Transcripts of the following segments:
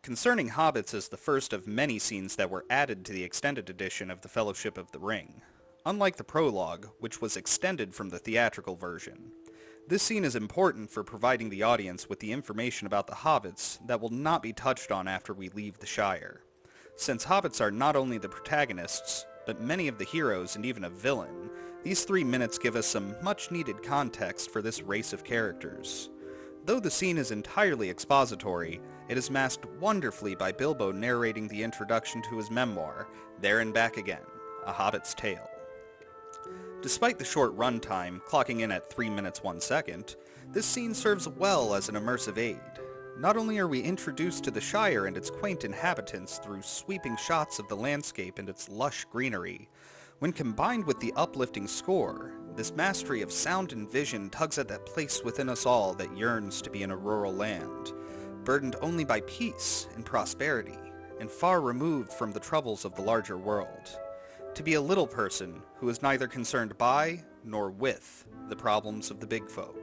Concerning Hobbits is the first of many scenes that were added to the extended edition of The Fellowship of the Ring. Unlike the prologue, which was extended from the theatrical version, this scene is important for providing the audience with the information about the Hobbits that will not be touched on after we leave the Shire. Since Hobbits are not only the protagonists, but many of the heroes and even a villain, these 3 minutes give us some much-needed context for this race of characters. Though the scene is entirely expository, it is masked wonderfully by Bilbo narrating the introduction to his memoir, There and Back Again, A Hobbit's Tale. Despite the short runtime, clocking in at 3 minutes 1 second, this scene serves well as an immersive aid. Not only are we introduced to the Shire and its quaint inhabitants through sweeping shots of the landscape and its lush greenery, when combined with the uplifting score, this mastery of sound and vision tugs at that place within us all that yearns to be in a rural land, burdened only by peace and prosperity, and far removed from the troubles of the larger world. To be a little person who is neither concerned by nor with the problems of the big folk.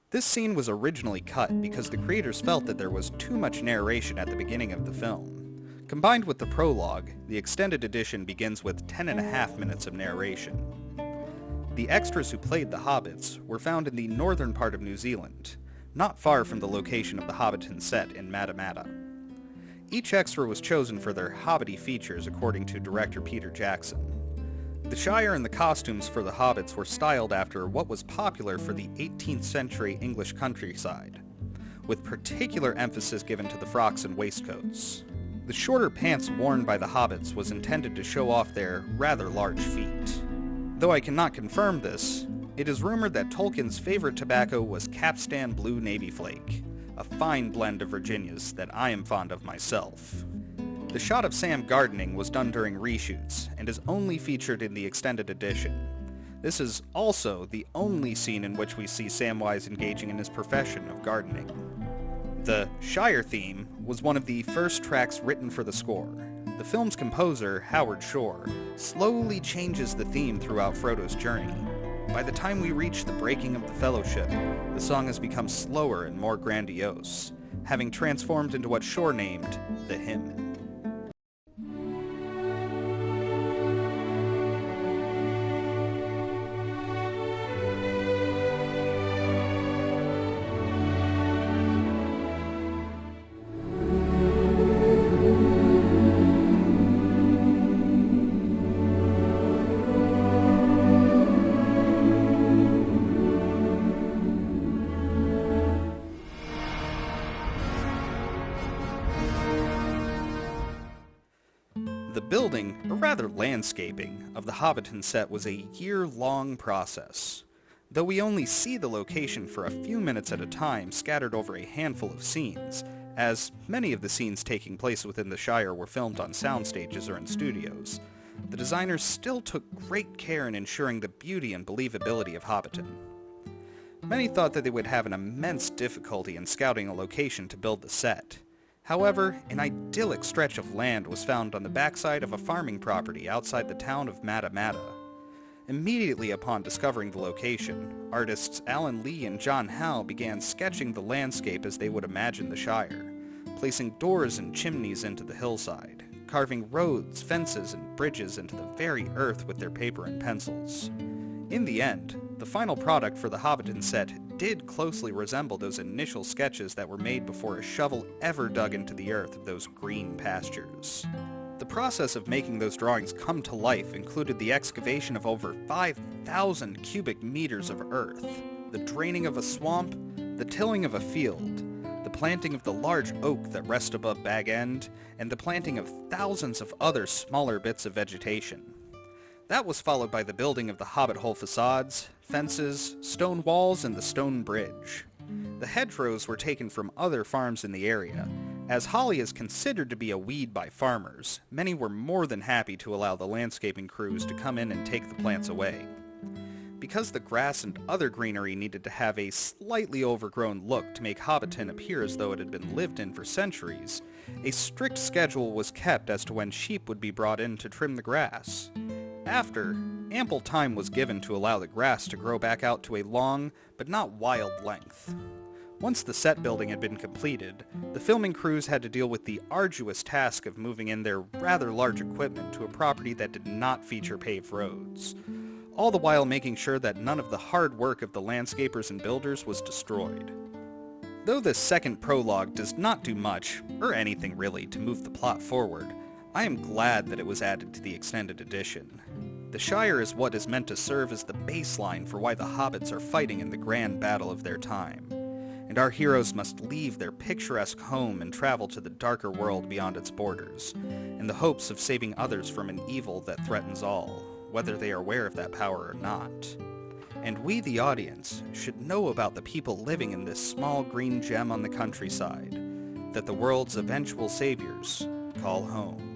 This scene was originally cut because the creators felt that there was too much narration at the beginning of the film. Combined with the prologue, the extended edition begins with 10.5 minutes of narration. The extras who played the Hobbits were found in the northern part of New Zealand, not far from the location of the Hobbiton set in Matamata. Each extra was chosen for their hobbity features according to director Peter Jackson. The Shire and the costumes for the Hobbits were styled after what was popular for the 18th century English countryside, with particular emphasis given to the frocks and waistcoats. The shorter pants worn by the Hobbits was intended to show off their rather large feet. Though I cannot confirm this, it is rumored that Tolkien's favorite tobacco was Capstan Blue Navy Flake, a fine blend of Virginias that I am fond of myself. The shot of Sam gardening was done during reshoots, and is only featured in the extended edition. This is also the only scene in which we see Samwise engaging in his profession of gardening. The Shire theme was one of the first tracks written for the score. The film's composer, Howard Shore, slowly changes the theme throughout Frodo's journey. By the time we reach the breaking of the Fellowship, the song has become slower and more grandiose, having transformed into what Shore named the hymn. The building, or rather landscaping, of the Hobbiton set was a year-long process. Though we only see the location for a few minutes at a time scattered over a handful of scenes, as many of the scenes taking place within the Shire were filmed on sound stages or in studios, the designers still took great care in ensuring the beauty and believability of Hobbiton. Many thought that they would have an immense difficulty in scouting a location to build the set. However, an idyllic stretch of land was found on the backside of a farming property outside the town of Matamata. Immediately upon discovering the location, artists Alan Lee and John Howe began sketching the landscape as they would imagine the Shire, placing doors and chimneys into the hillside, carving roads, fences, and bridges into the very earth with their paper and pencils. In the end, the final product for the Hobbiton set did closely resemble those initial sketches that were made before a shovel ever dug into the earth of those green pastures. The process of making those drawings come to life included the excavation of over 5,000 cubic meters of earth, the draining of a swamp, the tilling of a field, the planting of the large oak that rests above Bag End, and the planting of thousands of other smaller bits of vegetation. That was followed by the building of the Hobbit hole facades, fences, stone walls, and the stone bridge. The hedgerows were taken from other farms in the area. As holly is considered to be a weed by farmers, many were more than happy to allow the landscaping crews to come in and take the plants away. Because the grass and other greenery needed to have a slightly overgrown look to make Hobbiton appear as though it had been lived in for centuries, a strict schedule was kept as to when sheep would be brought in to trim the grass. After, ample time was given to allow the grass to grow back out to a long, but not wild length. Once the set building had been completed, the filming crews had to deal with the arduous task of moving in their rather large equipment to a property that did not feature paved roads, all the while making sure that none of the hard work of the landscapers and builders was destroyed. Though this second prologue does not do much, or anything really, to move the plot forward, I am glad that it was added to the extended edition. The Shire is what is meant to serve as the baseline for why the Hobbits are fighting in the grand battle of their time, and our heroes must leave their picturesque home and travel to the darker world beyond its borders, in the hopes of saving others from an evil that threatens all, whether they are aware of that power or not. And we, the audience, should know about the people living in this small green gem on the countryside, that the world's eventual saviors call home.